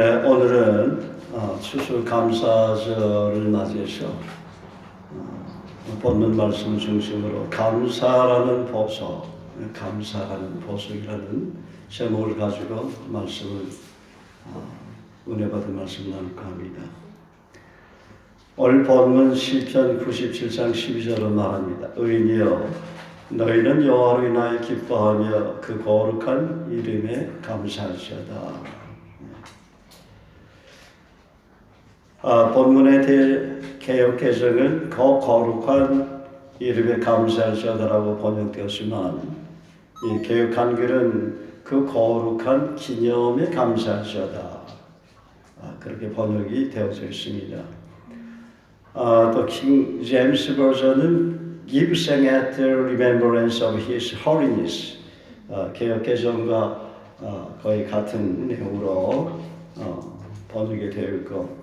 오늘은 추수감사절을 맞이해서 본문 말씀 중심으로 감사라는 보석, 감사라는 보석이라는 제목을 가지고 말씀을 은혜 받은 말씀 나눌까 합니다. 오늘 본문 시편 97장 12절로 말합니다. 의인이여 너희는 여호와로 인하여 기뻐하며 그 거룩한 이름에 감사할지어다. 본문의 개역 개정은 그 거룩한 이름에 감사할지어다라고 번역되었지만 이 개역 한글은 그 거룩한 기념에 감사할지어다 그렇게 번역이 되어져 있습니다. 또 킹 제임스 버전은 Give thanks at the remembrance of His holiness 개역 개정과 거의 같은 내용으로 번역이 되어 있고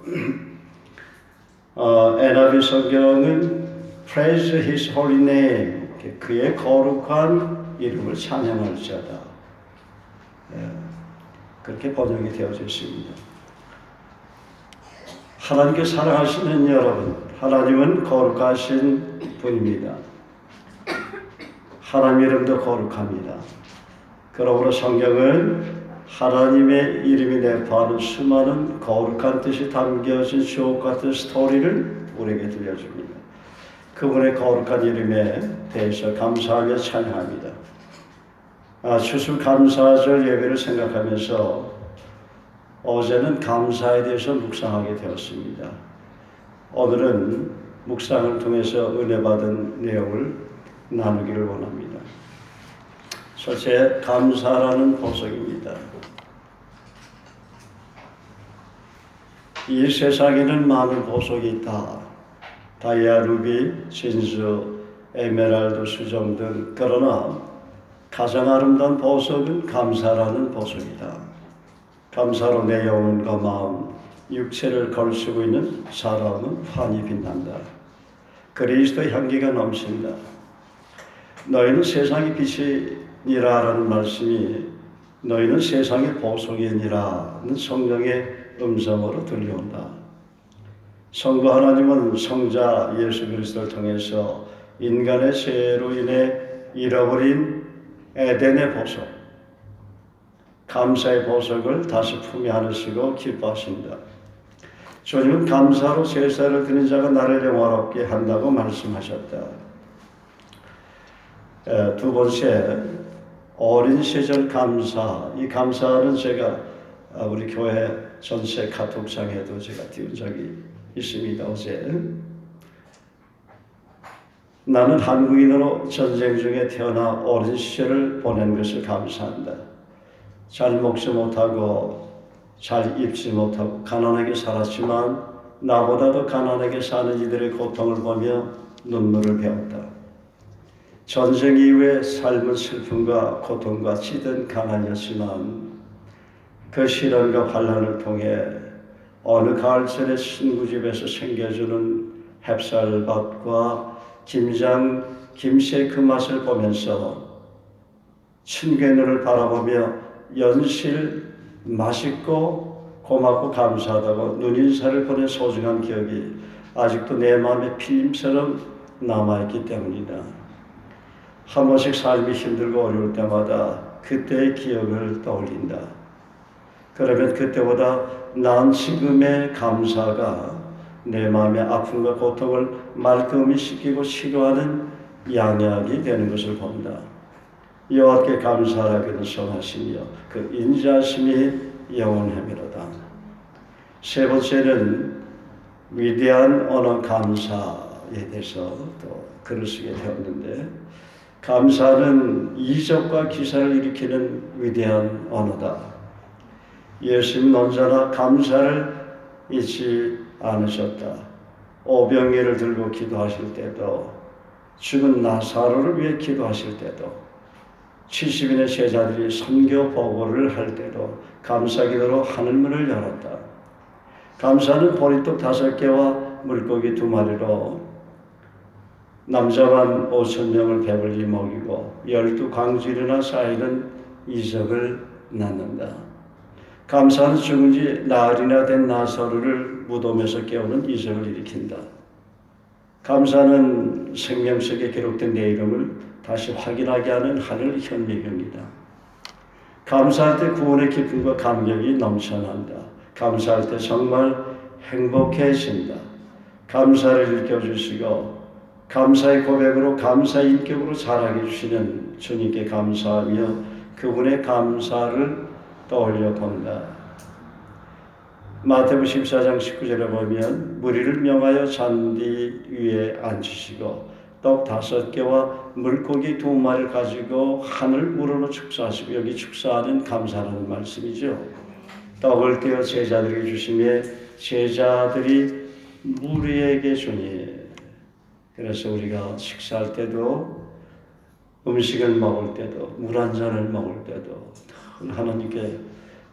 NIV 성경은 Praise His Holy Name 그의 거룩한 이름을 찬양할지어다 그렇게 번역이 되어져 있습니다. 하나님께 사랑하시는 여러분, 하나님은 거룩하신 분입니다. 하나님 이름도 거룩합니다. 그러므로 성경은 하나님의 이름이 내포하는 수많은 거룩한 뜻이 담겨진 주옥 같은 스토리를 우리에게 들려줍니다. 그분의 거룩한 이름에 대해서 감사하며 찬양합니다. 추수감사절 예배를 생각하면서 어제는 감사에 대해서 묵상하게 되었습니다. 오늘은 묵상을 통해서 은혜 받은 내용을 나누기를 원합니다. 첫째, 감사라는 보석입니다. 이 세상에는 많은 보석이 있다. 다이아, 루비, 진수, 에메랄드, 수정 등. 그러나 가장 아름다운 보석은 감사라는 보석이다. 감사로 내 영혼과 마음, 육체를 걸치고 있는 사람은 환히 빛난다. 그리스도의 향기가 넘친다. 너희는 세상의 빛이니라라는 말씀이 너희는 세상의 보석이니라는 성령의 음성으로 들려온다. 성부 하나님은 성자 예수 그리스도를 통해서 인간의 죄로 인해 잃어버린 에덴의 보석, 감사의 보석을 다시 품에 안으시고 기뻐하신다. 주님은 감사로 제사를 드리는 자가 나를 영화롭게 한다고 말씀하셨다. 두 번째, 어린 시절 감사. 이 감사는 제가 우리 교회 전체 카톡창에도 제가 띄운 적이 있습니다. 어제 나는 한국인으로 전쟁 중에 태어나 어린 시절을 보낸 것을 감사한다. 잘 먹지 못하고 잘 입지 못하고 가난하게 살았지만 나보다도 가난하게 사는 이들의 고통을 보며 눈물을 배웠다. 전쟁 이후에 삶은 슬픔과 고통과 찌든 가난이었지만 그 시련과 환난을 통해 어느 가을철에 친구 집에서 챙겨주는 햅쌀밥과 김장, 김치의 그 맛을 보면서 친구의 눈을 바라보며 연실 맛있고 고맙고 감사하다고 눈인사를 보낸 소중한 기억이 아직도 내 마음에 필름처럼 남아있기 때문이다. 한 번씩 삶이 힘들고 어려울 때마다 그때의 기억을 떠올린다. 그러면 그때보다 나은 지금의 감사가 내 마음의 아픔과 고통을 말끔히 씻기고 치료하는 양약이 되는 것을 본다. 여호와께 감사하기를 선하시며 그 인자하심이 영원하미로다. 세 번째는 위대한 언어 감사에 대해서 또 글을 쓰게 되었는데 감사는 이적과 기사를 일으키는 위대한 언어다. 예수님은 언제나 감사를 잊지 않으셨다. 오병이를 들고 기도하실 때도 죽은 나사로를 위해 기도하실 때도 70인의 제자들이 선교 보고를 할 때도 감사기도로 하늘문을 열었다. 감사는 보리떡 5개와 물고기 2마리로 남자만 5,000명을 배불리 먹이고 12 광주리나 쌓이는 이적을 낳는다. 감사는 죽은 지 나흘이나 된 나사로를 무덤에서 깨우는 이적을 일으킨다. 감사는 생명책에 기록된 내 이름을 다시 확인하게 하는 하늘 현미경이다. 감사할 때 구원의 기쁨과 감격이 넘쳐난다. 감사할 때 정말 행복해진다. 감사를 일깨워주시고 감사의 고백으로 감사의 인격으로 자라게 해주시는 주님께 감사하며 그분의 감사를 떠올려 본다. 마태복음 14장 19절에 보면 무리를 명하여 잔디 위에 앉히시고 떡 5개와 물고기 2마리를 가지고 하늘 우러러 축사하시고, 여기 축사하는 감사라는 말씀이죠. 떡을 떼어 제자들에게 주시며 제자들이 무리에게 주니, 그래서 우리가 식사할 때도 음식을 먹을 때도 물 한 잔을 먹을 때도 하나님께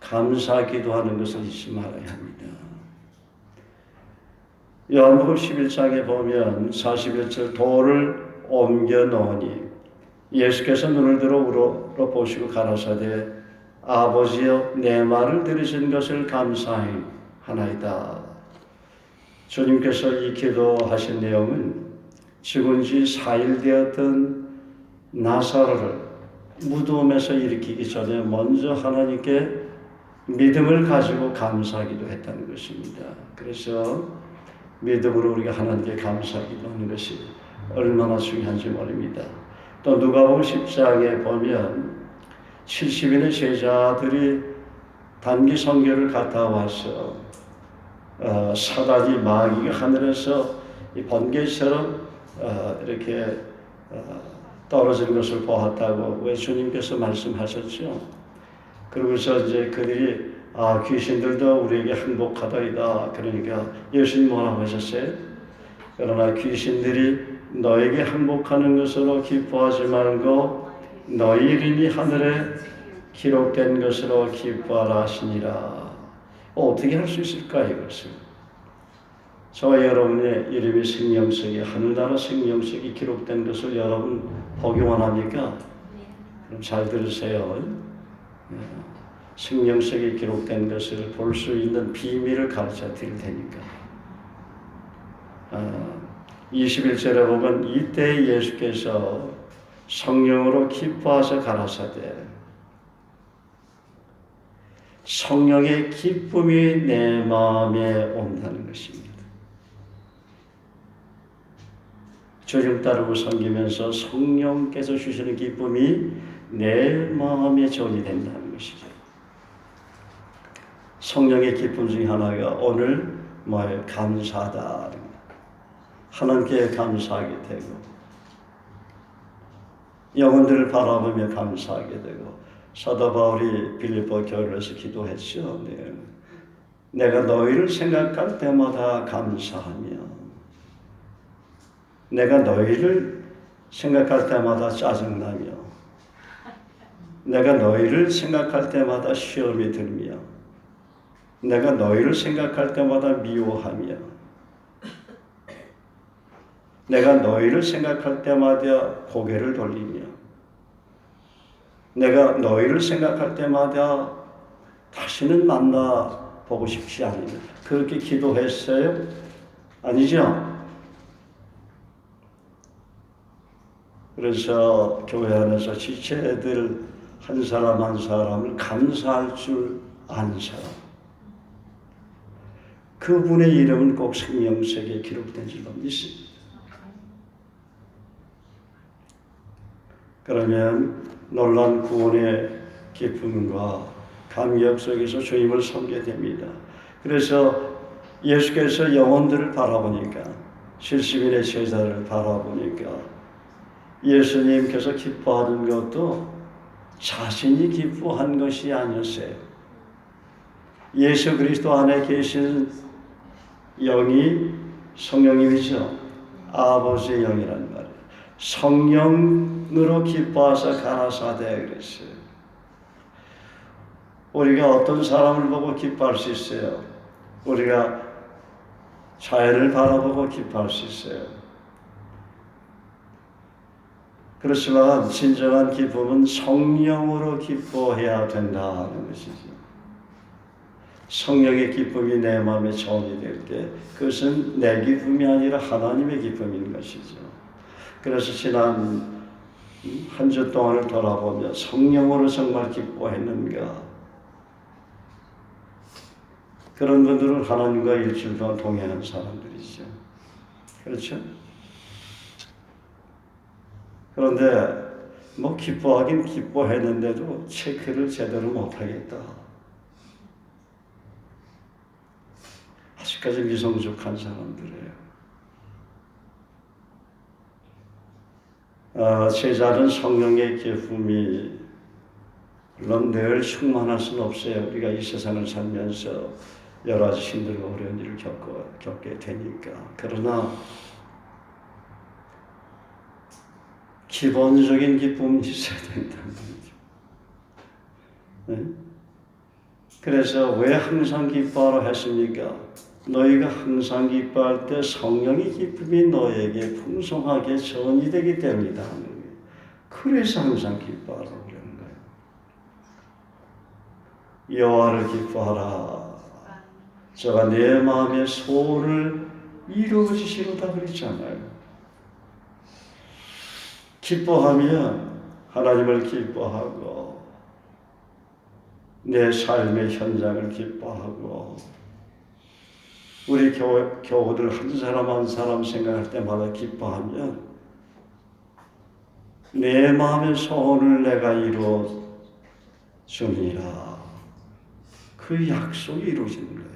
감사 기도하는 것을 잊지 말아야 합니다. 요한복음 11장에 보면 41절 돌을 옮겨 놓으니 예수께서 눈을 들어 우러보시고 가라사대 아버지여 내 말을 들으신 것을 감사하나이다. 주님께서 이 기도하신 내용은 죽은 지 4일 되었던 나사로를 무덤에서 일으키기 전에 먼저 하나님께 믿음을 가지고 감사하기도 했다는 것입니다. 그래서 믿음으로 우리가 하나님께 감사하기도 하는 것이 얼마나 중요한지 모릅니다. 또 누가복음 10장에 보면 70인의 제자들이 단기 선교를 갔다 와서 사다리 마귀가 하늘에서 번개처럼 이렇게 떨어지는 것을 보았다고 왜 주님께서 말씀하셨죠. 그러고서 이제 그들이 귀신들도 우리에게 항복하다이다. 그러니까 예수님 뭐라고 하셨어요? 그러나 귀신들이 너에게 항복하는 것으로 기뻐하지 말고 너희 이름이 하늘에 기록된 것으로 기뻐하라 하시니라. 어떻게 할 수 있을까 이것을? 저와 여러분의 이름이 생명책에 하늘나라 생명책이 기록된 것을 여러분 보기 원합니까? 그럼 잘 들으세요. 생명책에 기록된 것을 볼 수 있는 비밀을 가르쳐 드릴 테니까. 21절에 보면 이때 예수께서 성령으로 기뻐하셔 가라사대 성령의 기쁨이 내 마음에 온다는 것입니다. 주님 따르고 섬기면서 성령께서 주시는 기쁨이 내 마음에 전이 된다는 것이죠. 성령의 기쁨 중에 하나가 오늘 뭐예요? 감사다. 하나님께 감사하게 되고 영혼들을 바라보며 감사하게 되고 사도 바울이 빌립보 교회에서 기도했죠. 내가 너희를 생각할 때마다 감사하며 내가 너희를 생각할 때마다 짜증나며 내가 너희를 생각할 때마다 시험이 들며 내가 너희를 생각할 때마다 미워하며 내가 너희를 생각할 때마다 고개를 돌리며 내가 너희를 생각할 때마다 다시는 만나보고 싶지 않으며 그렇게 기도했어요? 아니죠? 그래서 교회 안에서 지체들 한 사람 한 사람을 감사할 줄 아는 사람 그분의 이름은 꼭 생명책에 기록된 줄로 믿습니다. 그러면 놀라운 구원의 기쁨과 감격 속에서 주님을 섬게 됩니다. 그래서 예수께서 영혼들을 바라보니까 70인의 제자를 바라보니까 예수님께서 기뻐하는 것도 자신이 기뻐한 것이 아니었어요. 예수 그리스도 안에 계신 영이 성령님이죠. 아버지의 영이란 말이에요. 성령으로 기뻐하사 가라사대 그랬어요. 우리가 어떤 사람을 보고 기뻐할 수 있어요? 우리가 자연을 바라보고 기뻐할 수 있어요. 그렇지만 진정한 기쁨은 성령으로 기뻐해야 된다는 것이죠. 성령의 기쁨이 내 마음에 전이 될 때 그것은 내 기쁨이 아니라 하나님의 기쁨인 것이죠. 그래서 지난 한 주 동안을 돌아보며 성령으로 정말 기뻐했는가? 그런 분들은 하나님과 일주일 동안 동행한 사람들이죠. 그렇죠? 그런데 뭐 기뻐하긴 기뻐했는데도 체크를 제대로 못하겠다. 아직까지 미성숙한 사람들이에요. 제자는 성령의 기쁨이 물론 늘 충만할 수는 없어요. 우리가 이 세상을 살면서 여러 가지 힘들고 어려운 일을 겪게 되니까. 그러나 기본적인 기쁨이 있어야 된다는 거죠. 네? 그래서 왜 항상 기뻐하라 했습니까? 너희가 항상 기뻐할 때 성령의 기쁨이 너에게 풍성하게 전이되기 때문이다 하는 거예요. 그래서 항상 기뻐하라고 그러는 거예요. 여호와를 기뻐하라. 저가 내 마음의 소원을 이루어지시로다 그랬잖아요. 기뻐하면 하나님을 기뻐하고 내 삶의 현장을 기뻐하고 우리 교우들 한 사람 한 사람 생각할 때마다 기뻐하면 내 마음의 소원을 내가 이루어 주니라. 그 약속이 이루어지는 거예요.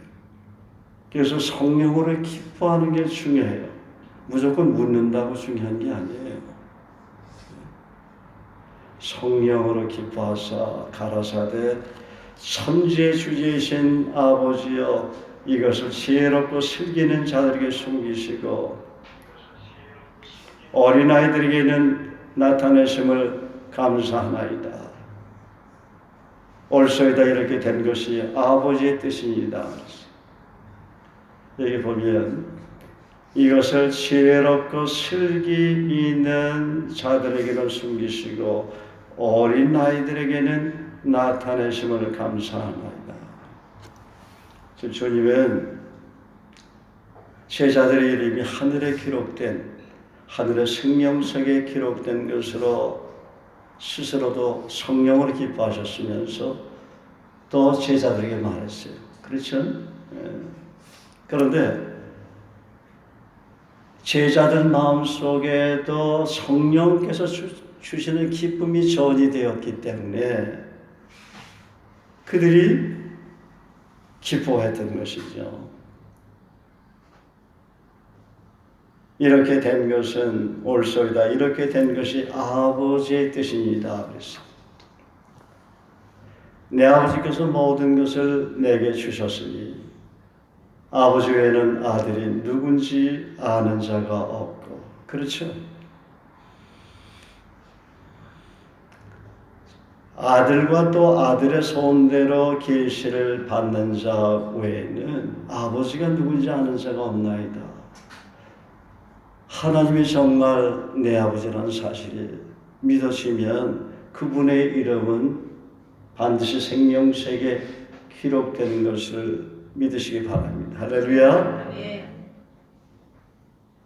그래서 성령으로 기뻐하는 게 중요해요. 무조건 묻는다고 중요한 게 아니에요. 성령으로 기뻐하사 가라사대 천지의 주제이신 아버지여 이것을 지혜롭고 슬기는 자들에게 숨기시고 어린아이들에게는 나타내심을 감사하나이다. 올소이다 이렇게 된 것이 아버지의 뜻입니다. 여기 보면 이것을 지혜롭고 슬기 있는 자들에게는 숨기시고 어린아이들에게는 나타내심을 감사하나이다. 주님은 제자들의 이름이 하늘에 기록된 하늘의 생명책에 기록된 것으로 스스로도 성령으로 기뻐하셨으면서 또 제자들에게 말했어요. 그렇죠? 그런데 제자들 마음속에도 성령께서 주시는 기쁨이 전이되었기 때문에 그들이 기뻐했던 것이죠. 이렇게 된 것은 올소이다. 이렇게 된 것이 아버지의 뜻입니다. 그래서 내 아버지께서 모든 것을 내게 주셨으니 아버지 외에는 아들이 누군지 아는 자가 없고. 그렇죠? 아들과 또 아들의 소원대로 계시를 받는 자 외에는 아버지가 누군지 아는 자가 없나이다. 하나님이 정말 내 아버지라는 사실이 믿어지면 그분의 이름은 반드시 생명책에 기록되는 것을 믿으시기 바랍니다. 할렐루야.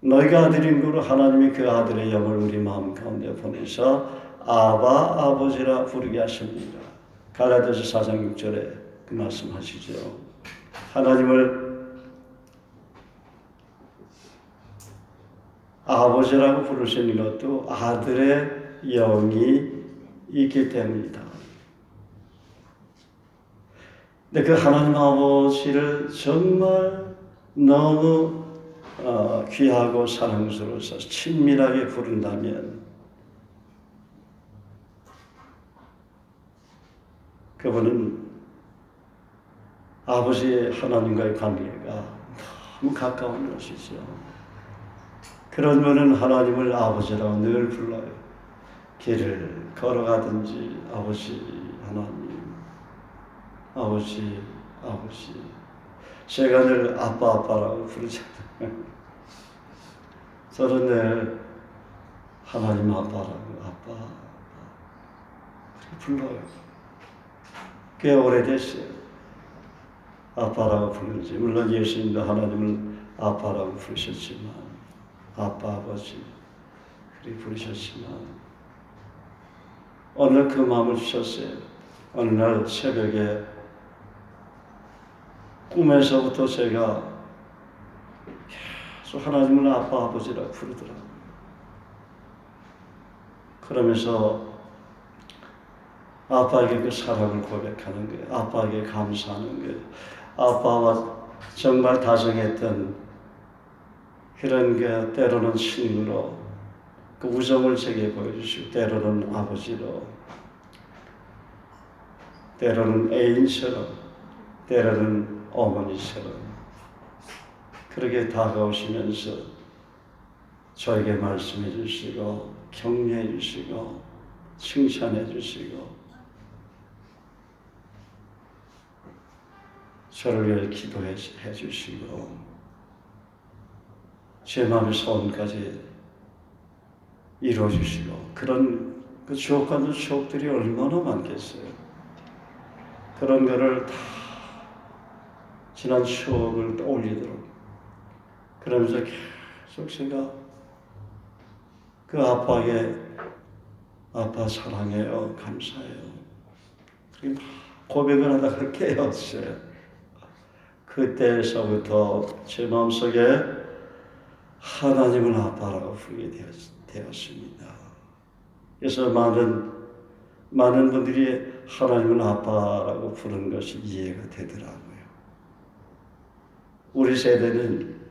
너희가 아들인 거로 하나님이 그 아들의 영을 우리 마음 가운데 보내서 아바 아버지라 부르게 하십니다. 갈라디아서 4장 6절에 그 말씀하시죠. 하나님을 아버지라고 부를 수 있는 것도 아들의 영이 있기 때문이다. 근데 그 하나님 아버지를 정말 너무 귀하고 사랑스러워서 친밀하게 부른다면 그분은 아버지 하나님과의 관계가 너무 가까운 것이죠. 그런 분은 하나님을 아버지라고 늘 불러요. 길을 걸어가든지 아버지 하나님, 아버지, 아버지. 제가 늘 아빠라고 부르잖아요. 저는 늘 하나님 아빠라고 아빠 그렇게 불러요. 꽤 오래됐어요. 아빠라고 부르는지. 물론 예수님도 하나님을 아빠라고 부르셨지만, 아빠, 아버지 그렇게 부르셨지만 어느 날 그 마음을 주셨어요. 어느 날 새벽에 꿈에서부터 제가 계속 하나님을 아빠, 아버지라고 부르더라고요. 그러면서 아빠에게 그 사랑을 고백하는 거예요. 아빠에게 감사하는 거예요. 아빠와 정말 다정했던 그런 게 때로는 친구로 그 우정을 제게 보여주시고, 때로는 아버지로, 때로는 애인처럼, 때로는 어머니처럼 그렇게 다가오시면서 저에게 말씀해 주시고, 격려해 주시고, 칭찬해 주시고, 저를 위해 기도해 주시고, 제 마음의 소원까지 이루어 주시고, 그런 그 추억 같은 추억들이 얼마나 많겠어요. 그런 거를 다 지난 추억을 떠올리도록, 그러면서 계속 제가 그 아빠에게 아빠 사랑해요, 감사해요, 그렇게 막 고백을 하다가 깨었어요. 그때서부터 제 마음속에 하나님을 아빠라고 부르게 되었습니다. 그래서 많은 분들이 하나님을 아빠라고 부르는 것이 이해가 되더라고요. 우리 세대는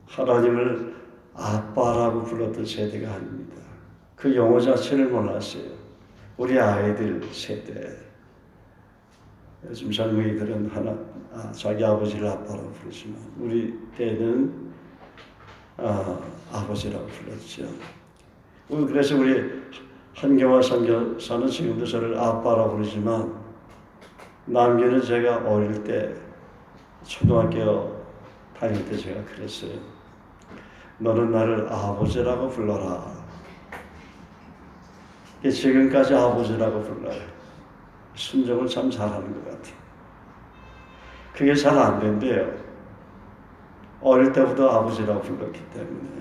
하나님을 아빠라고 불렀던 세대가 아닙니다. 그 용어 자체를 몰랐어요. 우리 아이들 세대. 요즘 젊은이들은 자기 아버지를 아빠라고 부르지만 우리 때는 아버지라고 불렀죠. 그래서 우리 한경화 선교사는 지금도 저를 아빠라고 부르지만, 남규는 제가 어릴 때 초등학교 다닐 때 제가 그랬어요. 너는 나를 아버지라고 불러라. 지금까지 아버지라고 불러요. 순종을 참 잘하는 것 같아요. 그게 잘 안 된대요. 어릴 때부터 아버지라고 불렀기 때문에.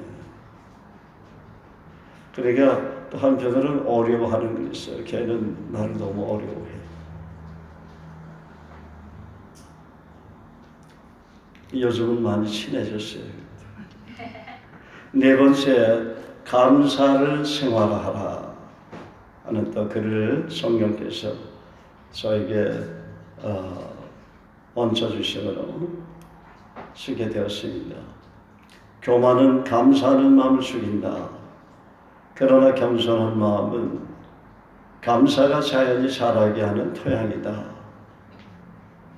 그러니까 또 한편으로는 어려워하는 게 있어요. 걔는 나를 너무 어려워해. 요즘은 많이 친해졌어요. 네 번째, 감사를 생활화하라 하는 또 글을 성령께서 저에게 얹혀주심으로 쓰게 되었습니다. 교만은 감사하는 마음을 죽인다. 그러나 겸손한 마음은 감사가 자연히 자라게 하는 토양이다.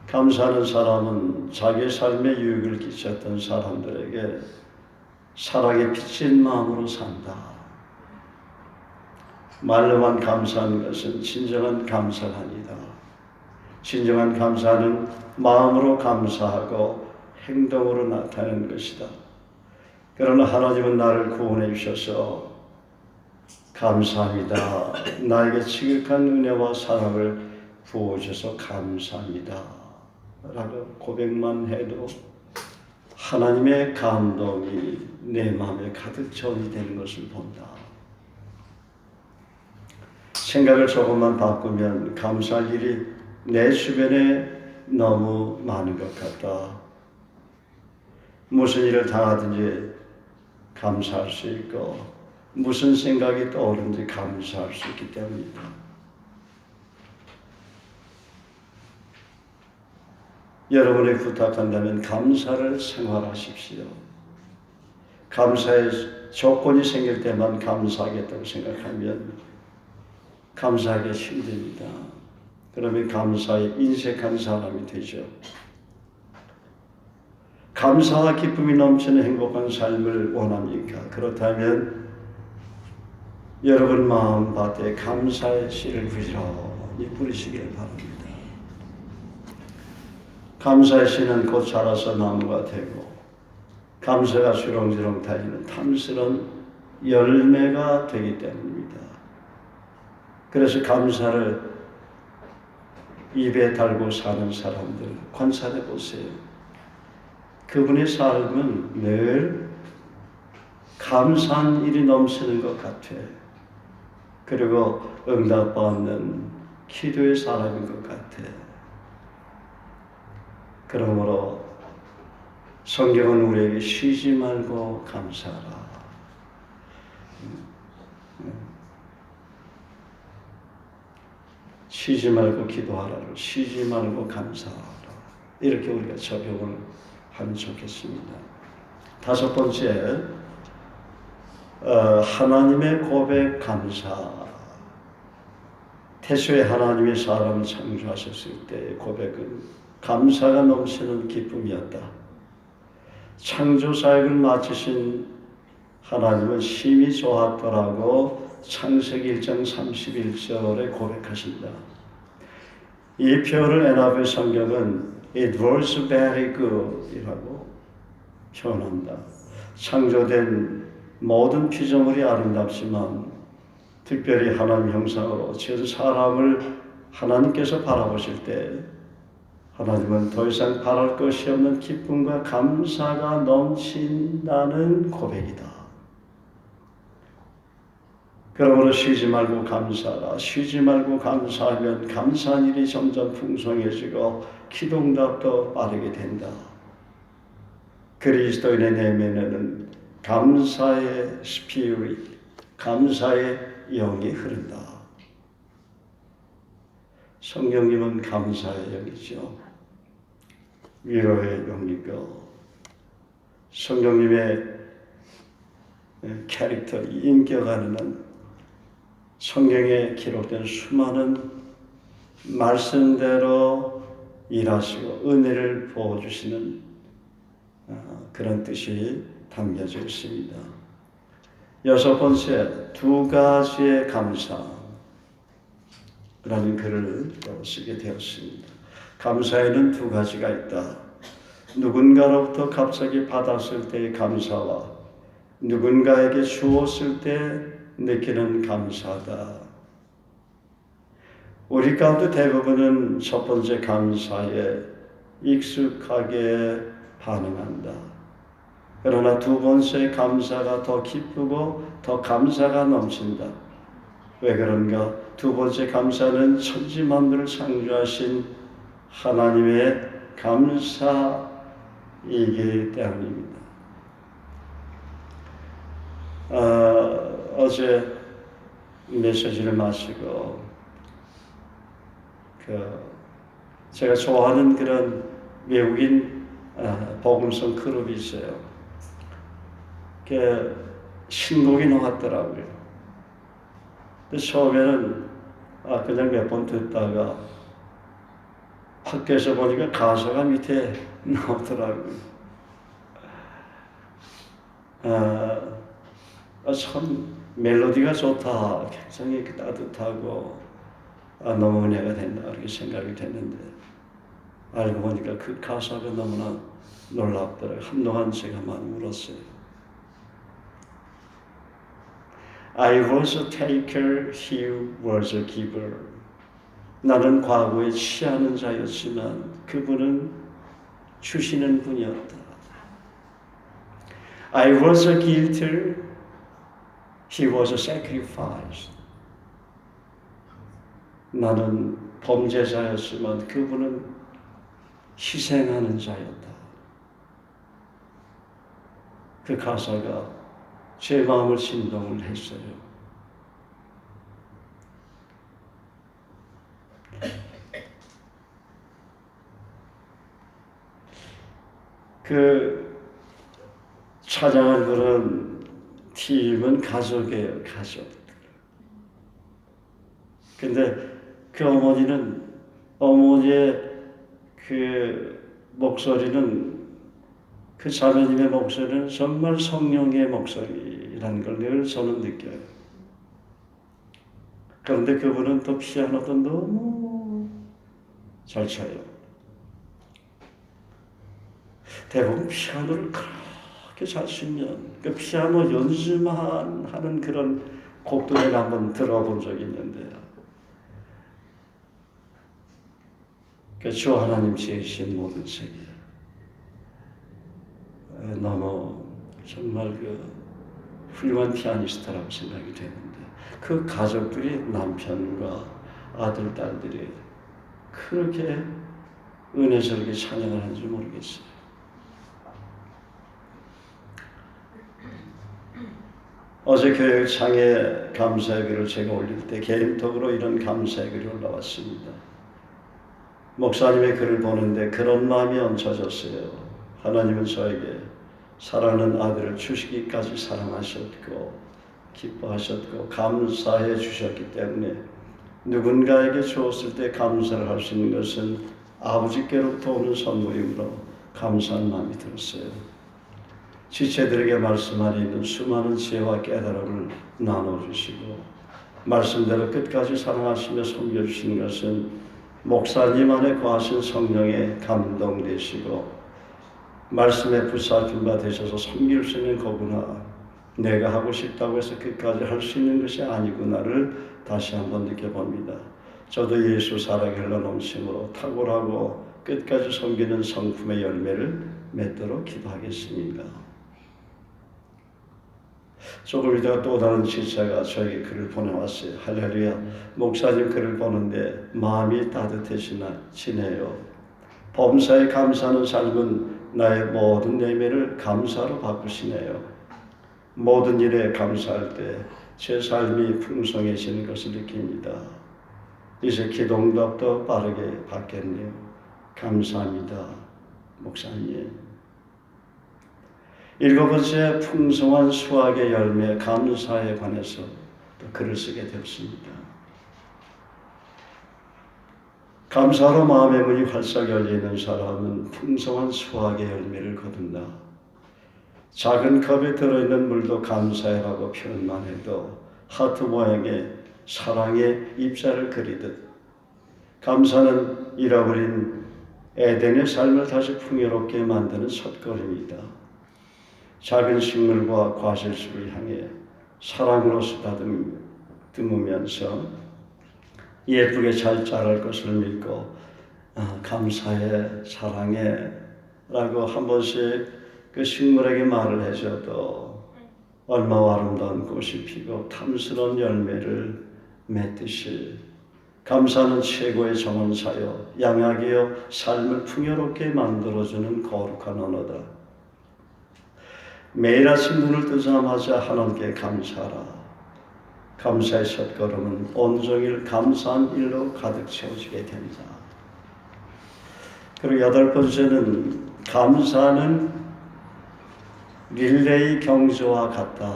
감사하는 사람은 자기의 삶에 유익을 끼쳤던 사람들에게 사랑에 비친 마음으로 산다. 말로만 감사하는 것은 진정한 감사가 아니다. 진정한 감사는 마음으로 감사하고 행동으로 나타내는 것이다. 그러나 하나님은 나를 구원해 주셔서 감사합니다. 나에게 지극한 은혜와 사랑을 부어주셔서 감사합니다. 라고 고백만 해도 하나님의 감동이 내 마음에 가득 전이되는 것을 본다. 생각을 조금만 바꾸면 감사할 일이 내 주변에 너무 많은 것 같다. 무슨 일을 당하든지 감사할 수 있고, 무슨 생각이 떠오르는지 감사할 수 있기 때문이다. 여러분이 부탁한다면 감사를 생활하십시오. 감사의 조건이 생길 때만 감사하겠다고 생각하면 감사하기 힘듭니다. 그러면 감사에 인색한 사람이 되죠. 감사와 기쁨이 넘치는 행복한 삶을 원합니까? 그렇다면 여러분 마음밭에 감사의 씨를 부지런히 뿌리시길 바랍니다. 감사의 씨는 곧 자라서 나무가 되고, 감사가 주렁주렁 달리는 탐스러운 열매가 되기 때문입니다. 그래서 감사를 입에 달고 사는 사람들 관찰해 보세요. 그분의 삶은 늘 감사한 일이 넘치는 것 같아. 그리고 응답받는 기도의 사람인 것 같아. 그러므로 성경은 우리에게 쉬지 말고 감사하라. 쉬지 말고 기도하라. 쉬지 말고 감사하라. 이렇게 우리가 적용을 하면 좋겠습니다. 다섯 번째, 하나님의 고백 감사. 태초에 하나님의 사람을 창조하셨을 때의 고백은 감사가 넘치는 기쁨이었다. 창조 사역을 마치신 하나님은 심히 좋았더라고 창세기 1장 31절에 고백하신다. 이 표현을 NIV 성경은 It was very good 이라고 표현한다. 창조된 모든 피조물이 아름답지만 특별히 하나님 형상으로 지은 사람을 하나님께서 바라보실 때 하나님은 더 이상 바랄 것이 없는 기쁨과 감사가 넘친다는 고백이다. 그러므로 쉬지 말고 감사하라. 쉬지 말고 감사하면 감사한 일이 점점 풍성해지고 기도응답도 빠르게 된다. 그리스도인의 내면에는 감사의 스피릿, 감사의 영이 흐른다. 성령님은 감사의 영이죠. 위로의 영이고 성령님의 캐릭터, 인격 안에는 성경에 기록된 수많은 말씀대로 일하시고 은혜를 부어주시는 그런 뜻이 담겨져 있습니다. 여섯 번째, 두 가지의 감사라는 글을 쓰게 되었습니다. 감사에는 두 가지가 있다. 누군가로부터 갑자기 받았을 때의 감사와 누군가에게 주었을 때 느끼는 감사다. 우리 가운데 대부분은 첫 번째 감사에 익숙하게 반응한다. 그러나 두 번째 감사가 더 기쁘고 더 감사가 넘친다. 왜 그런가? 두 번째 감사는 천지 만물을 창조하신 하나님의 감사이기 때문입니다. 어제 메시지를 마치고 제가 좋아하는 그런 외국인 복음성 그룹이 있어요. 신곡이 나왔더라고요. 근데 처음에는 그냥 몇 번 듣다가 학교에서 보니까 가사가 밑에 나오더라고요. 참 멜로디가 좋다. 굉장히 따뜻하고 너무 은혜가 된다. 이렇게 생각이 됐는데 알고 보니까 그 가사가 너무나 놀랍더라고요. 한동안 제가 많이 울었어요. I was a taker, he was a giver. 나는 과거에 취하는 자였지만 그분은 주시는 분이었다. I was a guilter, he was a sacrifice. 나는 범죄자였지만 그분은 희생하는 자였다. 그 가사가 제 마음을 진동을 했어요. 찬양을 부른 팀은 가족이에요, 가족. 근데 그 어머니의 목소리는 그 자매님의 목소리는 정말 성령의 목소리라는 걸 늘 저는 느껴요. 그런데 그분은 또 피아노도 너무 잘 쳐요. 대부분 피아노를 그렇게 잘 치면 그 피아노 연주만 하는 그런 곡도 내가 한번 들어본 적이 있는데 그 주 하나님 지으신 모든 세계 너무 정말 그 훌륭한 피아니스트라고 생각이 되는데 그 가족들이 남편과 아들, 딸들이 그렇게 은혜스럽게 찬양을 하는지 모르겠어요. 어제 교육창에 감사의 글을 제가 올릴 때 개인톡으로 이런 감사의 글이 올라왔습니다. 목사님의 글을 보는데 그런 마음이 얹혀졌어요. 하나님은 저에게 사랑하는 아들을 주시기까지 사랑하셨고 기뻐하셨고 감사해 주셨기 때문에 누군가에게 주었을 때 감사를 할 수 있는 것은 아버지께로부터 오는 선물이므로 감사한 마음이 들었어요. 지체들에게 말씀 안에 있는 수많은 지혜와 깨달음을 나눠주시고 말씀대로 끝까지 사랑하시며 섬겨주시는 것은 목사님 안에 거하신 성령에 감동되시고 말씀에 붙잡힌 바 되셔서 섬길 수 있는 거구나, 내가 하고 싶다고 해서 끝까지 할 수 있는 것이 아니구나를 다시 한번 느껴봅니다. 저도 예수 사랑에 흘러넘침으로 탁월하고 끝까지 섬기는 성품의 열매를 맺도록 기도하겠습니다. 조금 있다가 또 다른 지체가 저에게 글을 보내왔어요. 할렐루야. 목사님 글을 보는데 마음이 따뜻해지네요. 범사에 감사하는 삶은 나의 모든 예매를 감사로 바꾸시네요. 모든 일에 감사할 때 제 삶이 풍성해지는 것을 느낍니다. 이제 기도응답도 빠르게 받겠네요. 감사합니다, 목사님. 7번째, 풍성한 수확의 열매, 감사에 관해서 또 글을 쓰게 되었습니다. 감사로 마음의 문이 활짝 열리는 사람은 풍성한 수확의 열매를 거둔다. 작은 컵에 들어있는 물도 감사해라고 표현만 해도 하트 모양의 사랑의 입자를 그리듯 감사는 잃어버린 에덴의 삶을 다시 풍요롭게 만드는 첫걸음이다. 작은 식물과 과실수를 향해 사랑으로 쓰다듬으면서 예쁘게 잘 자랄 것을 믿고 감사해, 사랑해 라고 한 번씩 그 식물에게 말을 해줘도 얼마나 아름다운 꽃이 피고 탐스러운 열매를 맺듯이 감사는 최고의 정원사요 양약이요 삶을 풍요롭게 만들어주는 거룩한 언어다. 매일 아침 눈을 뜨자마자 하나님께 감사하라. 감사의 첫걸음은 온종일 감사한 일로 가득 채워지게 된다. 그리고 8번째는 감사는 릴레이 경주와 같다.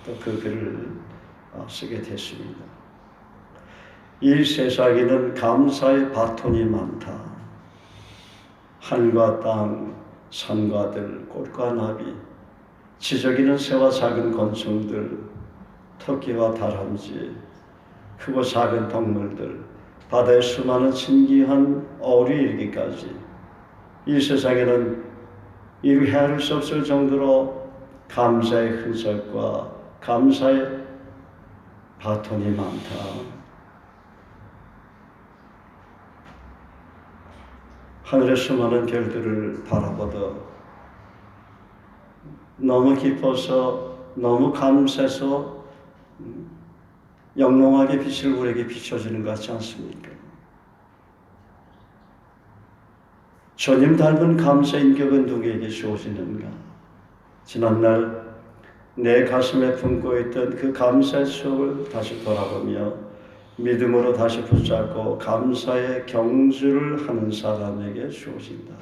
또 그 글을 쓰게 됐습니다. 이 세상에는 감사의 바톤이 많다. 하늘과 땅, 산과 들, 꽃과 나비, 지저귀는 새와 작은 곤충들, 토끼와 다람쥐, 크고 작은 동물들, 바다의 수많은 신기한 어류에 이르기까지 이 세상에는 이루 헤아릴 수 없을 정도로 감사의 흔적과 감사의 바톤이 많다. 하늘의 수많은 별들을 바라보도 너무 기뻐서 너무 감사해서 영롱하게 빛을 우리에게 비춰주는 것 같지 않습니까? 주님 닮은 감사 인격은 누구에게 주어지는가? 지난날 내 가슴에 품고 있던 그 감사의 추억을 다시 돌아보며 믿음으로 다시 붙잡고 감사의 경주를 하는 사람에게 주어진다.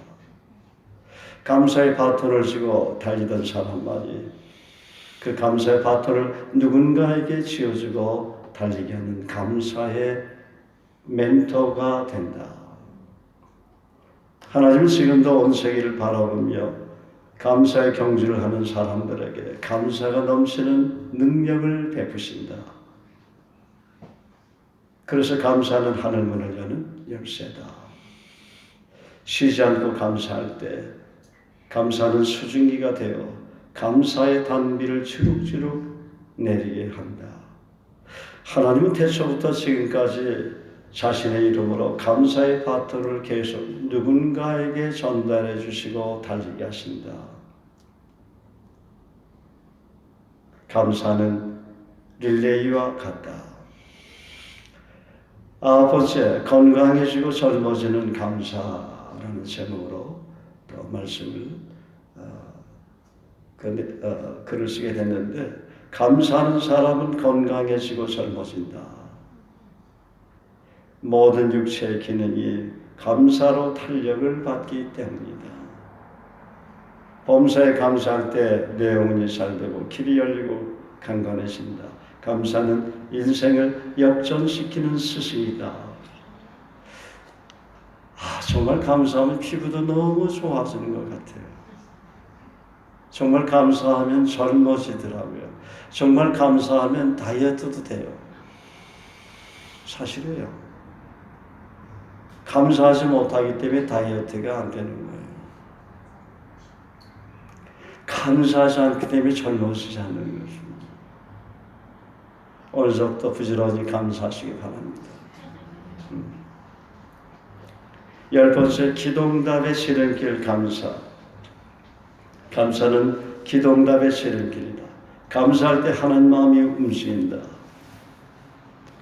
감사의 바톤을 쥐고 달리던 사람만이 그 감사의 바톤을 누군가에게 쥐어주고 달리게 하는 감사의 멘토가 된다. 하나님은 지금도 온 세계를 바라보며 감사의 경주를 하는 사람들에게 감사가 넘치는 능력을 베푸신다. 그래서 감사는 하늘문을 여는 열쇠다. 쉬지 않고 감사할 때 감사는 수증기가 되어 감사의 단비를 주룩주룩 내리게 한다. 하나님은 태초부터 지금까지 자신의 이름으로 감사의 바토를 계속 누군가에게 전달해 주시고 달리게 하신다. 감사는 릴레이와 같다. 번째, 건강해지고 젊어지는 감사라는 제목으로 말씀을 글을 쓰게 됐는데, 감사하는 사람은 건강해지고 젊어진다. 모든 육체의 기능이 감사로 탄력을 받기 때문이다. 범사에 감사할 때 뇌혼이 잘 되고 길이 열리고 강건해진다. 감사는 인생을 역전시키는 스승이다. 정말 감사하면 피부도 너무 좋아지는 것 같아요. 정말 감사하면 젊어지더라고요. 정말 감사하면 다이어트도 돼요. 사실이에요. 감사하지 못하기 때문에 다이어트가 안 되는 거예요. 감사하지 않기 때문에 젊어지지 않는 것입니다. 오늘부터 부지런히 감사하시기 바랍니다. 10번째, 기도응답의 지름길 감사. 감사는 기도응답의 지름길이다. 감사할 때 하나님 마음이 움직인다.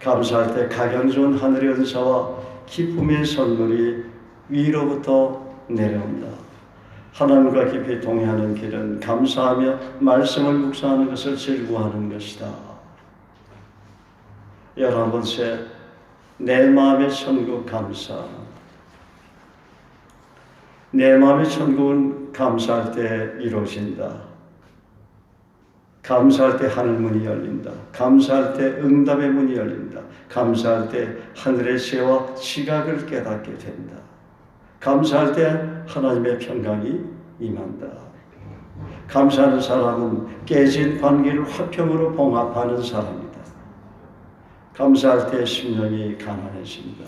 감사할 때 가장 좋은 하늘의 은사와 기쁨의 선물이 위로부터 내려온다. 하나님과 깊이 동행하는 길은 감사하며 말씀을 묵상하는 것을 즐거워하는 것이다. 11번째, 내 마음의 천국 감사. 내 마음의 천국은 감사할 때 이루어진다. 감사할 때 하늘 문이 열린다. 감사할 때 응답의 문이 열린다. 감사할 때 하늘의 새와 지각을 깨닫게 된다. 감사할 때 하나님의 평강이 임한다. 감사하는 사람은 깨진 관계를 화평으로 봉합하는 사람이다. 감사할 때 심령이 가난해진다.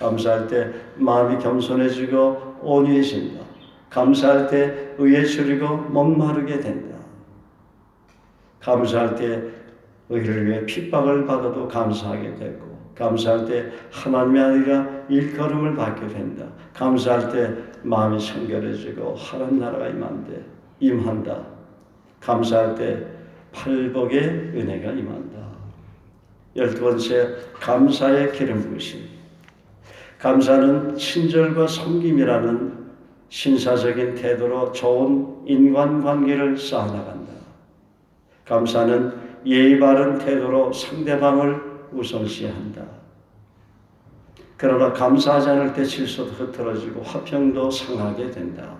감사할 때 마음이 겸손해지고 온유해진다. 감사할 때 의에 줄이고 목마르게 된다. 감사할 때 의를 위해 핍박을 받아도 감사하게 되고, 감사할 때 하나님의 아들이라 일컬음을 받게 된다. 감사할 때 마음이 청결해지고 하나님 나라가 임한다. 감사할 때 팔복의 은혜가 임한다. 12번째, 감사의 기름 부으심. 감사는 친절과 섬김이라는 신사적인 태도로 좋은 인간관계를 쌓아나간다. 감사는 예의 바른 태도로 상대방을 우선시한다. 그러나 감사하지 않을 때 질서도 흐트러지고 화평도 상하게 된다.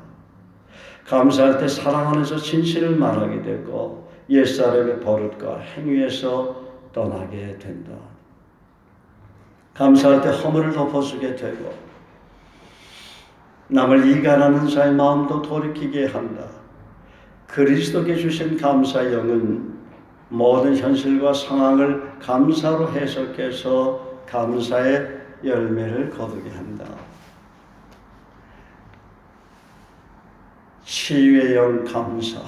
감사할 때 사랑 안에서 진실을 말하게 되고 옛사람의 버릇과 행위에서 떠나게 된다. 감사할 때 허물을 덮어주게 되고 남을 이간하는 자의 마음도 돌이키게 한다. 그리스도께 주신 감사의 영은 모든 현실과 상황을 감사로 해석해서 감사의 열매를 거두게 한다. 치유의 영 감사.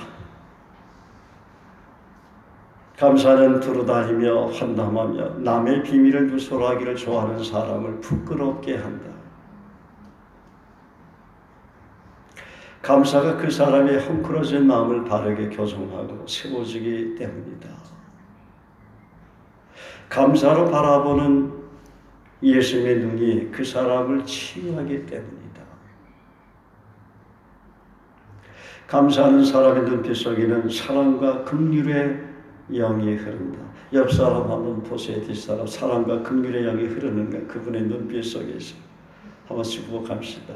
감사는 두루다니며 환담하며 남의 비밀을 누설하기를 좋아하는 사람을 부끄럽게 한다. 감사가 그 사람의 헝클어진 마음을 바르게 교정하고 세워지기 때문이다. 감사로 바라보는 예수님의 눈이 그 사람을 치유하기 때문이다. 감사하는 사람의 눈빛 속에는 사랑과 긍휼의 영이 흐른다. 옆 사람 한번 보세요. 뒷사람 사랑과 긍휼의 영이 흐르는가 그분의 눈빛 속에서 한번 축복합시다.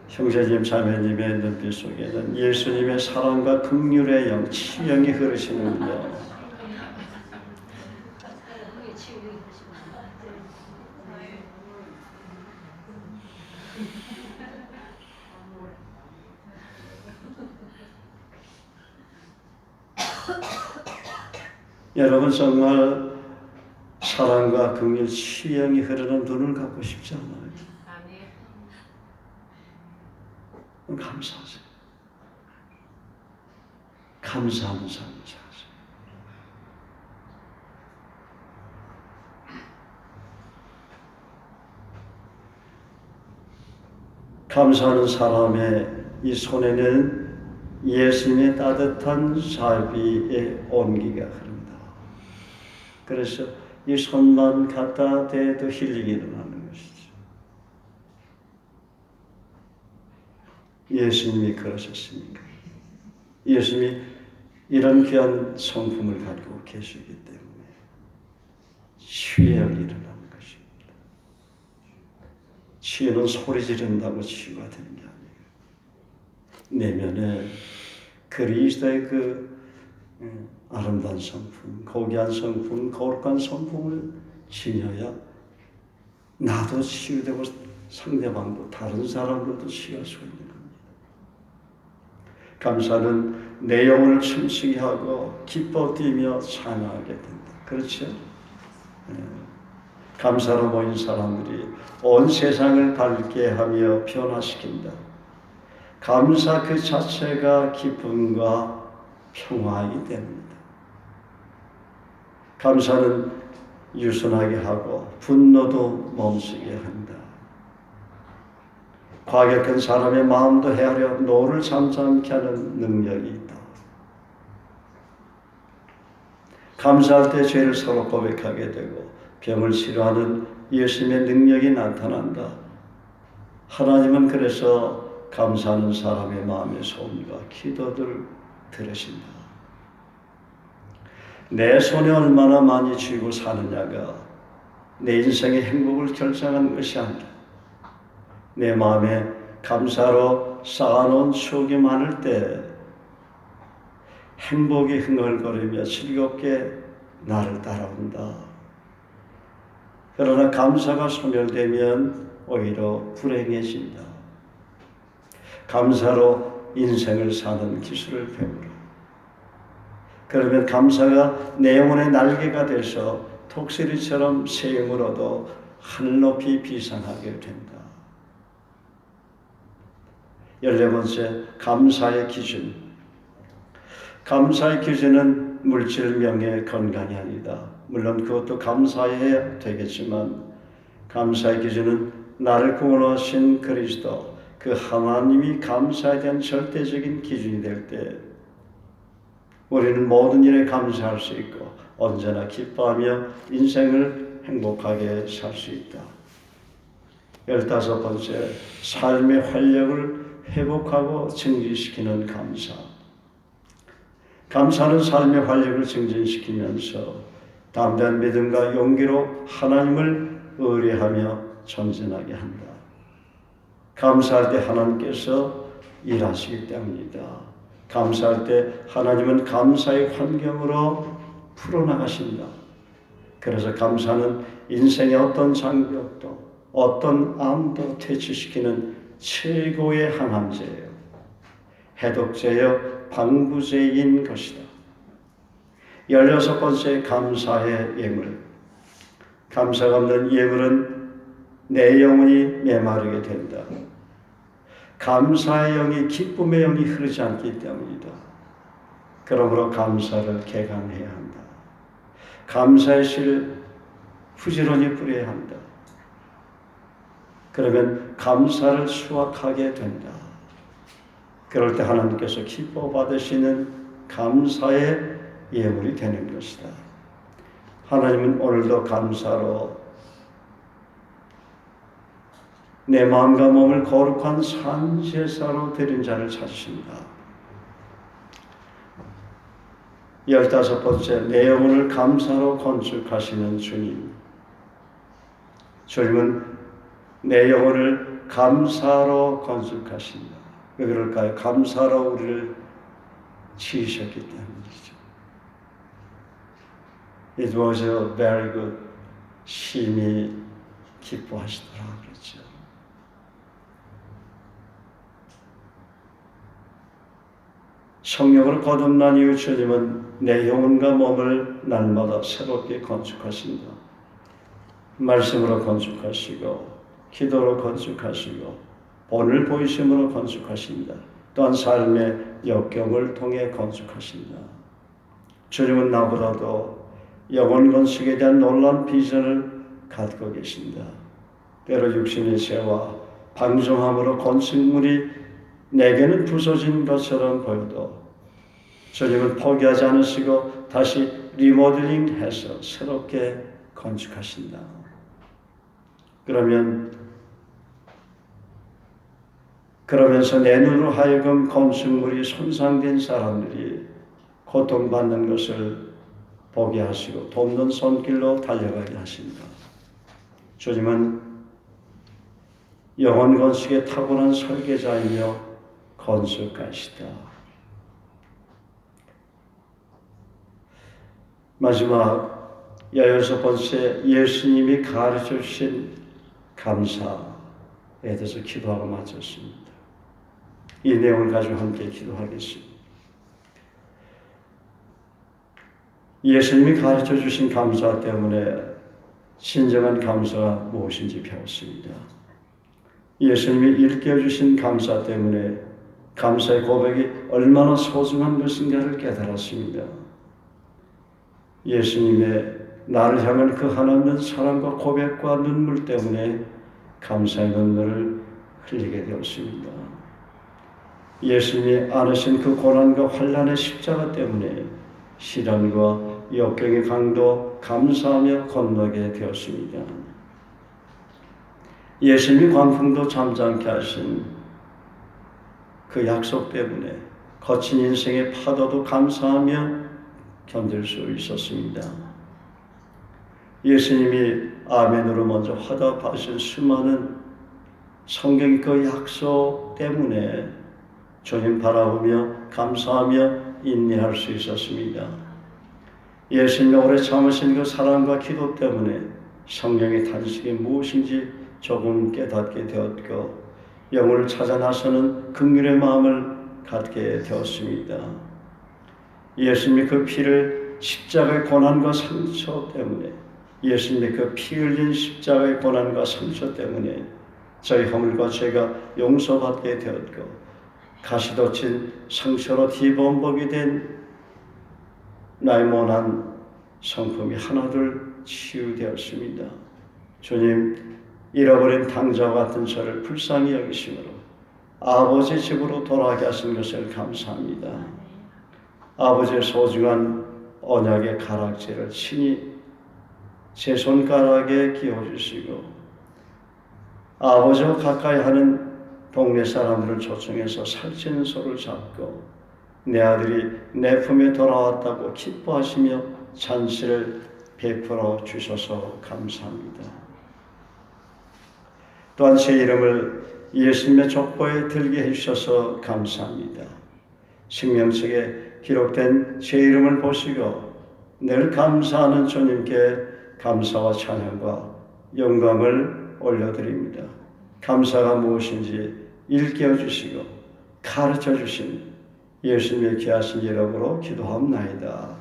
형제님 자매님의 눈빛 속에는 예수님의 사랑과 긍휼의 영, 치유영이 흐르시는군요. 여러분 정말 사랑과 긍휼, 치유영이 흐르는 눈을 갖고 싶지 않아요? 감사하세요. 감사하는 삶을 사세요. 감사하는 사람의 이 손에는 예수님의 따뜻한 자비의 온기가 흐른다. 그래서 이 손만 갖다 대도 힐링이 일어나는 것이죠. 예수님이 그러셨습니까? 예수님이 이런 귀한 성품을 가지고 계시기 때문에 치유가 일어나는 것입니다. 치유는 소리 지른다고 치유가 되는 게 아니에요. 내면에 그리스도의 그 아름다운 성품, 고귀한 성품, 거룩한 성품을 지녀야 나도 치유되고 상대방도 다른 사람으로도 치유할 수 있는 겁니다. 감사는 내 영혼을 춤추게 하고 기뻐 뛰며 찬양하게 된다. 그렇죠? 감사로 모인 사람들이 온 세상을 밝게 하며 변화시킨다. 감사 그 자체가 기쁨과 평화이기 때문이다. 감사는 유순하게 하고 분노도 멈추게 한다. 과격한 사람의 마음도 헤아려 노를 잠잠케 하는 능력이 있다. 감사할 때 죄를 서로 고백하게 되고 병을 치료하는 예수님의 능력이 나타난다. 하나님은 그래서 감사하는 사람의 마음의 소원과 기도들을 들으신다. 내 손에 얼마나 많이 쥐고 사느냐가 내 인생의 행복을 결정하는 것이 아니라 내 마음에 감사로 쌓아놓은 추억이 많을 때 행복이 흥얼거리며 즐겁게 나를 따라온다. 그러나 감사가 소멸되면 오히려 불행해진다. 감사로 인생을 사는 기술을 배우라. 그러면 감사가 내 영혼의 날개가 돼서 독수리처럼 새 힘으로도 하늘 높이 비상하게 된다. 14번째, 감사의 기준. 감사의 기준은 물질, 명예, 건강이 아니다. 물론 그것도 감사해야 되겠지만 감사의 기준은 나를 구원하신 그리스도, 그 하나님이 감사에 대한 절대적인 기준이 될 때 우리는 모든 일에 감사할 수 있고 언제나 기뻐하며 인생을 행복하게 살 수 있다. 15번째, 삶의 활력을 회복하고 증진시키는 감사. 감사는 삶의 활력을 증진시키면서 담대한 믿음과 용기로 하나님을 의뢰하며 전진하게 한다. 감사할 때 하나님께서 일하시기 때문이다. 감사할 때 하나님은 감사의 환경으로 풀어나가신다. 그래서 감사는 인생의 어떤 장벽도 어떤 암도 퇴치시키는 최고의 항암제예요. 해독제요 방부제인 것이다. 16번째, 감사의 예물. 감사가 없는 예물은 내 영혼이 메마르게 된다. 감사의 영이 기쁨의 영이 흐르지 않기 때문이다. 그러므로 감사를 개강해야 한다. 감사의 씨를 부지런히 뿌려야 한다. 그러면 감사를 수확하게 된다. 그럴 때 하나님께서 기뻐 받으시는 감사의 예물이 되는 것이다. 하나님은 오늘도 감사로 내 마음과 몸을 거룩한 산제사로 드린 자를 찾으신다. 15번째, 내 영혼을 감사로 건축하시는 주님. 주님은 내 영혼을 감사로 건축하신다. 왜 그럴까요? 감사로 우리를 지으셨기 때문이죠. It was a very good. 심히 기뻐하시더라 그랬죠. 성령으로 거듭난 이후 주님은 내 영혼과 몸을 날마다 새롭게 건축하신다. 말씀으로 건축하시고 기도로 건축하시고 본을 보이심으로 건축하신다. 또한 삶의 역경을 통해 건축하신다. 주님은 나보다도 영혼 건축에 대한 놀라운 비전을 갖고 계신다. 때로 육신의 죄와 방종함으로 건축물이 내게는 부서진 것처럼 보여도 주님은 포기하지 않으시고 다시 리모델링해서 새롭게 건축하신다. 그러면서 내 눈으로 하여금 건축물이 손상된 사람들이 고통받는 것을 보게 하시고 돕는 손길로 달려가게 하신다. 주님은 영혼 건축에 탁월한 설계자이며 건축가시다. 마지막 16번째, 예수님이 가르쳐 주신 감사에 대해서 기도하고 마쳤습니다. 이 내용을 가지고 함께 기도하겠습니다. 예수님이 가르쳐 주신 감사 때문에 진정한 감사가 무엇인지 배웠습니다. 예수님이 일깨워 주신 감사 때문에 감사의 고백이 얼마나 소중한 것인가를 깨달았습니다. 예수님의 나를 향한 그 하나님의 사랑과 고백과 눈물 때문에 감사의 눈물을 흘리게 되었습니다. 예수님이 안으신 그 고난과 환난의 십자가 때문에 시련과 역경의 강도 감사하며 건너게 되었습니다. 예수님이 광풍도 잠잠케 하신 그 약속 때문에 거친 인생의 파도도 감사하며 견딜 수 있었습니다. 예수님이 아멘으로 먼저 화답하신 수많은 성경의 그 약속 때문에 주님 바라보며 감사하며 인내할 수 있었습니다. 예수님이 오래 참으신 그 사랑과 기도 때문에 성령의 탄식이 무엇인지 조금 깨닫게 되었고 영혼을 찾아 나서는 긍휼의 마음을 갖게 되었습니다. 예수님이 그 피를 십자가의 고난과 상처 때문에 예수님의 그 피 흘린 십자가의 고난과 상처 때문에 저희 허물과 죄가 용서받게 되었고 가시돋친 상처로 뒤범벅이 된 나의 모난 성품이 하나둘 치유되었습니다. 주님, 잃어버린 탕자와 같은 저를 불쌍히 여기심으로 아버지 집으로 돌아가게 하신 것을 감사합니다. 아버지의 소중한 언약의 가락지를 친히 제 손가락에 끼워주시고 아버지와 가까이 하는 동네 사람들을 초청해서 살찌는 손을 잡고 내 아들이 내 품에 돌아왔다고 기뻐하시며 잔치를 베풀어 주셔서 감사합니다. 또한 제 이름을 예수님의 족보에 들게 해주셔서 감사합니다. 생명책에 기록된 제 이름을 보시고 늘 감사하는 주님께 감사와 찬양과 영광을 올려드립니다. 감사가 무엇인지 일깨워 주시고 가르쳐 주신 예수님의 귀하신 이름으로 기도합나이다.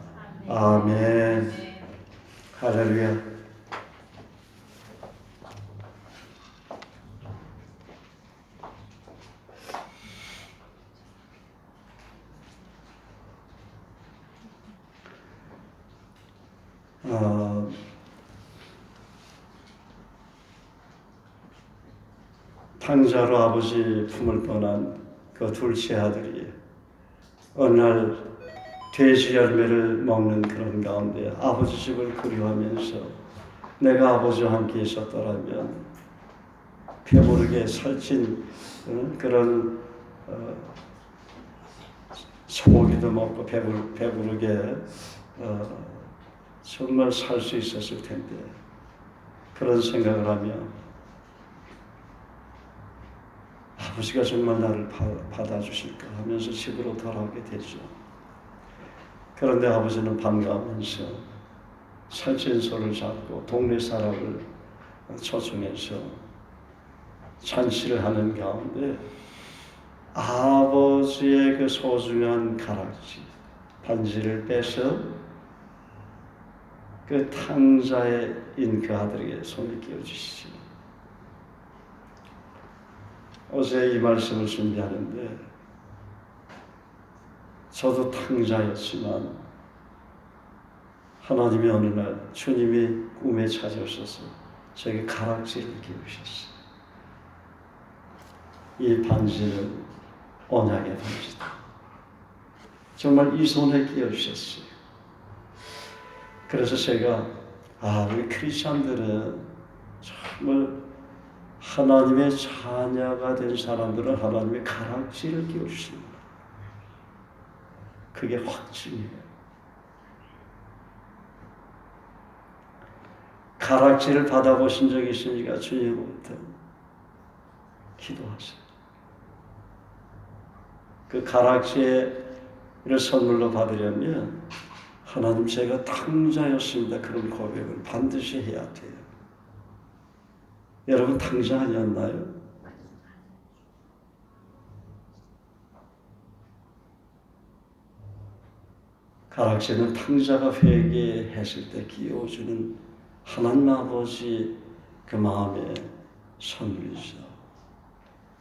아멘. 할렐루야. 탕자로 아버지 품을 떠난 그 둘째 아들이 어느 날 돼지 열매를 먹는 그런 가운데 아버지 집을 그리워하면서 내가 아버지와 함께 있었더라면 배부르게 살찐 그런 소고기도 먹고 배부르게 정말 살 수 있었을 텐데 그런 생각을 하며 아버지가 정말 나를 받아주실까 하면서 집으로 돌아오게 되죠. 그런데 아버지는 반가우면서 살찐 소를 잡고 동네 사람을 초청해서 잔치를 하는 가운데 아버지의 그 소중한 가락지 반지를 빼서 그 탕자인 그 아들에게 손을 끼워주시죠. 어제 이 말씀을 준비하는데 저도 탕자였지만 하나님이 어느 날 주님이 꿈에 찾아오셔서 저에게 가락지를 끼우셨어요. 이 반지는 언약의 반지다. 정말 이 손에 끼워주셨어요. 그래서 제가 우리 크리스천들은 정말 하나님의 자녀가 된 사람들은 하나님의 가락지를 끼워주십니다. 그게 확증이에요. 가락지를 받아보신 적이 있으니까 주님부터 기도하세요. 그 가락지를 선물로 받으려면 하나님 제가 탕자였습니다. 그런 고백을 반드시 해야 돼요. 여러분 탕자 아니었나요? 가락지는 탕자가 회개했을 때 끼워주는 하나님 아버지 그 마음의 선물이죠.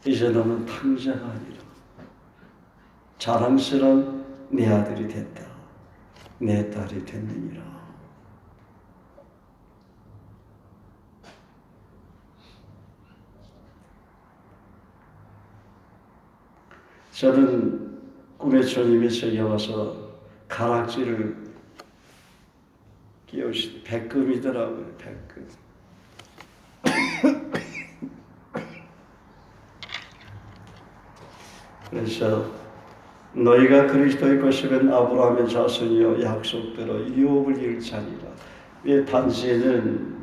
이제 너는 탕자가 아니라 자랑스러운 내 아들이 됐다. 내 딸이 됐느니라. 저는 꿈에 주님이 제게 와서 가락지를 끼우신 백금이더라고요. 백금. 그래서 너희가 그리스도의 것이면 아브라함의 자손이요 약속대로 유업을 잃자니라. 이 반지는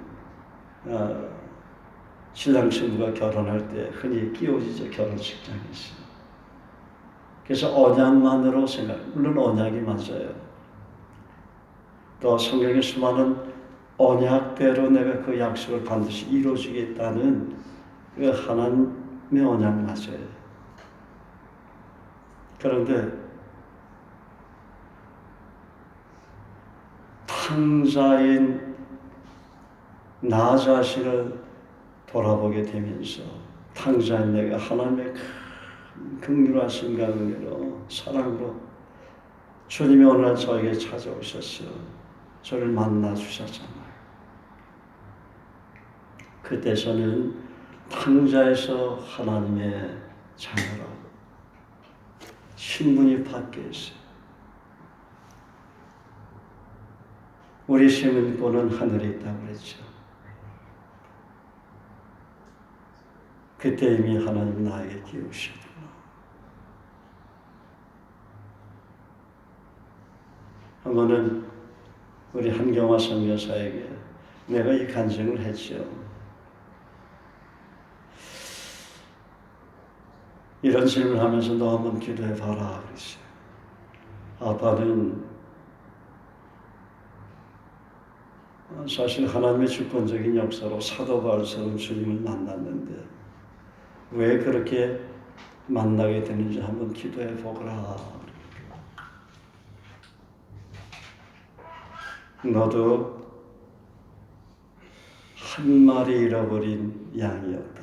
신랑 신부가 결혼할 때 흔히 끼워지죠. 결혼식장에서. 그래서 언약만으로 물론 언약이 맞아요. 또 성경의 수많은 언약대로 내가 그 약속을 반드시 이루어주겠다는 그 하나님의 언약 맞아요. 그런데 탕자인 나 자신을 돌아보게 되면서 탕자인 내가 하나님의 긍휼하심과 은혜로 사랑으로 주님이 오늘 저에게 찾아오셨어요. 저를 만나 주셨잖아요. 그때 저는 탕자에서 하나님의 자녀로 신분이 바뀌었어요. 우리 시민권은 하늘에 있다고 그랬죠. 그때 이미 하나님 나에게 끼우셨구나. 한 번은 우리 한경화 선교사에게 내가 이 간증을 했죠. 이런 질문을 하면서 너 한번 기도해 봐라 그랬어요. 아빠는 사실 하나님의 주권적인 역사로 사도 바울처럼 주님을 만났는데 왜 그렇게 만나게 되는지 한번 기도해 보거라. 너도 한 마리 잃어버린 양이었다.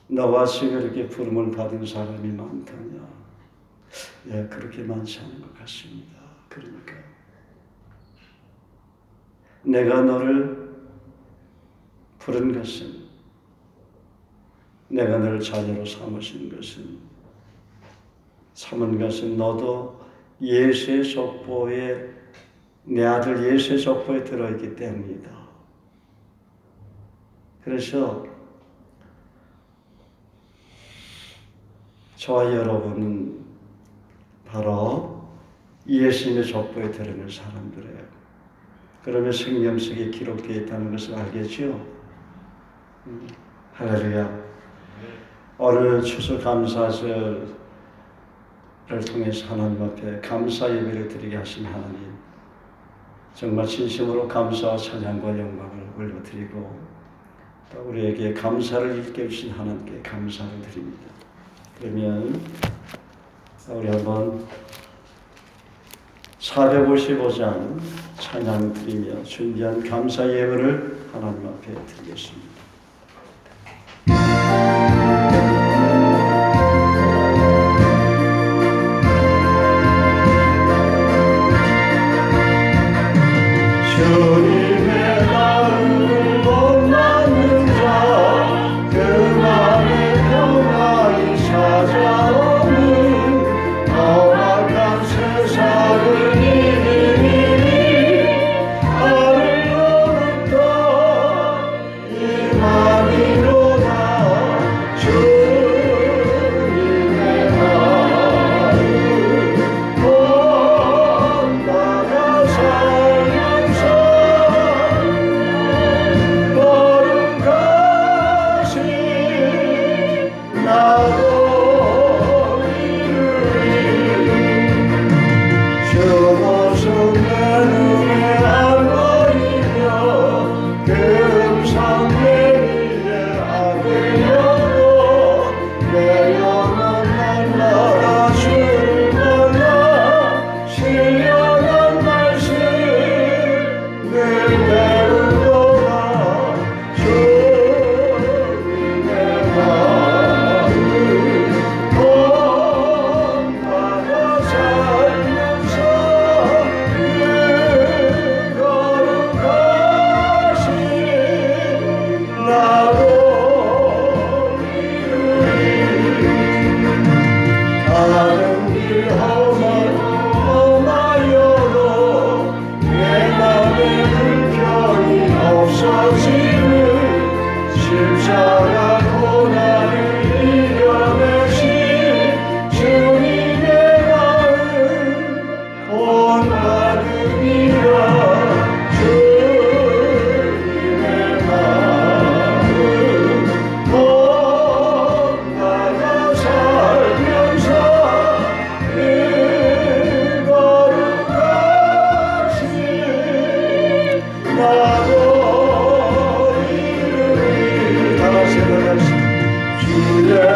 너와 같이 그렇게 부름을 받은 사람이 많더냐? 예, 그렇게 많지 않은 것 같습니다. 그러니까 내가 너를 부른 것은, 내가 너를 자녀로 삼은 것은 너도 예수의 족보에, 내 아들 예수의 족보에 들어있기 때문이다. 그래서 저와 여러분은 바로 예수님의 족보에 들어있는 사람들이에요. 그러면 성경 속에 기록되어 있다는 것을 알겠죠? 할렐루야. 오늘 추수감사절을 통해서 하나님 앞에 감사 예배를 드리게 하신 하나님, 정말 진심으로 감사와 찬양과 영광을 올려드리고 또 우리에게 감사를 일깨 주신 하나님께 감사를 드립니다. 그러면 우리 한번 455장 찬양 드리며 준비한 감사 예배를 하나님 앞에 드리겠습니다. 주님의 마음을 못 맞는 자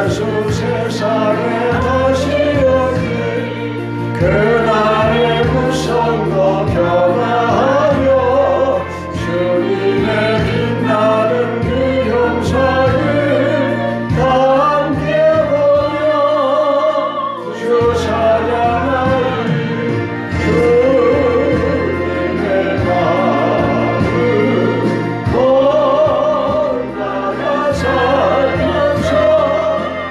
예수 세상에 다시 오니 그날의 구성과 변화하여 주님의 빛나는 그 형상을 다 함께 보며 주 찬양하리. 주님의 마음을 본받아 살면서 그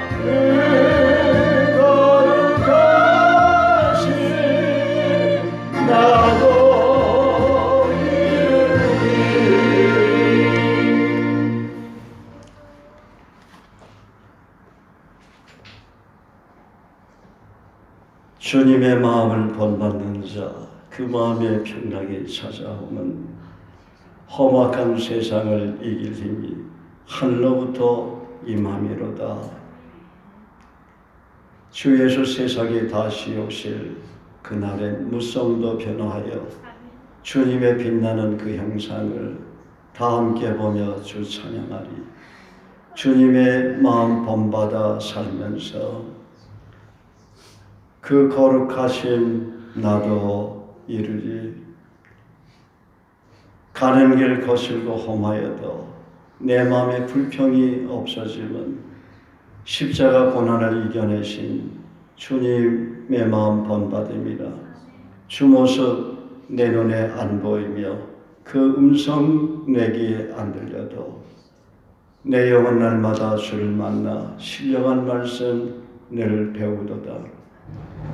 거룩하신 나도 이루리. 주님의 마음을 본받는 자, 그 마음의 평강이 찾아오면 험악한 세상을 이길 힘이 하늘로부터 임함이로다. 주 예수 세상에 다시 오실 그날엔 무성도 변화하여 주님의 빛나는 그 형상을 다 함께 보며 주 찬양하리. 주님의 마음 본받아 살면서 그 거룩하심 나도 이루리. 가는 길 거슬고 험하여도 내 마음에 불평이 없어지면 십자가 고난을 이겨내신 주님의 마음 본받음이라. 주 모습 내 눈에 안 보이며 그 음성 내 귀에 안 들려도 내 영혼 날마다 주를 만나 신령한 말씀 늘 배우도다.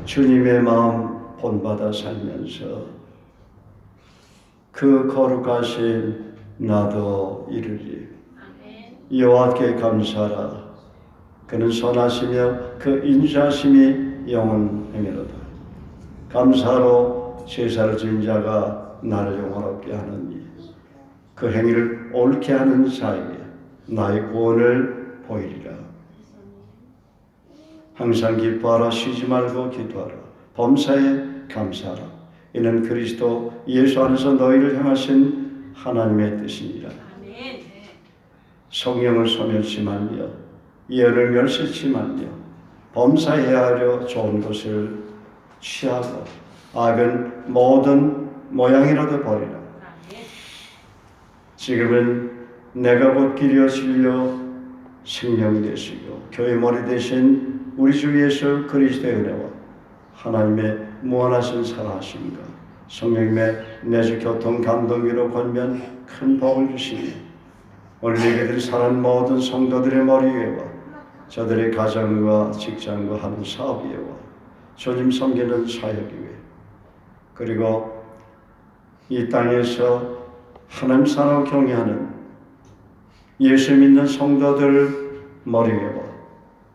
주님의 마음 본받아 살면서 그 거룩하신 나도 이루리. 여호와께 감사하라. 그는 선하시며 그 인자심이 영원하리로다. 감사로 제사를 지은 자가 나를 영화롭게 하느니 그 행위를 옳게 하는 자에게 나의 구원을 보이리라. 항상 기뻐하라. 쉬지 말고 기도하라. 범사에 감사하라. 이는 그리스도 예수 안에서 너희를 향하신 하나님의 뜻이니라. 성령을 소멸치 말며 예언을 멸시치 말며 범사해야 하려 좋은 것을 취하고 악은 모든 모양이라도 버리라. 지금은 내가 곧 길이요 진리요 생명이 되시고 교회 머리 되신 우리 주 예수 그리스도의 은혜와 하나님의 무한하신 사랑하심과 성령님의 내주 교통 감동기로 권면 큰 복을 주시니 오늘 예배들이 사는 모든 성도들의 머리 위에와 저들의 가정과 직장과 하는 사업 위에와 주님 섬기는 사역 위에 그리고 이 땅에서 하나님 사랑을 경외하는 예수 믿는 성도들 머리 위에와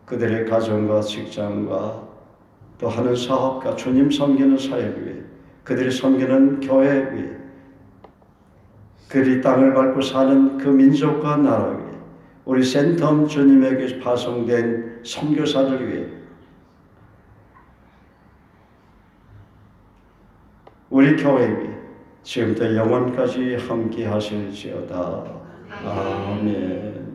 그들의 가정과 직장과 또 하는 사업과 주님 섬기는 사역 위에 그들이 섬기는 교회 위에 그들이 땅을 밟고 사는 그 민족과 나라 위에 우리 센텀 주님에게 파송된 선교사들 위해 우리 교회 위에 지금부터 영원까지 함께 하실지어다. 아멘.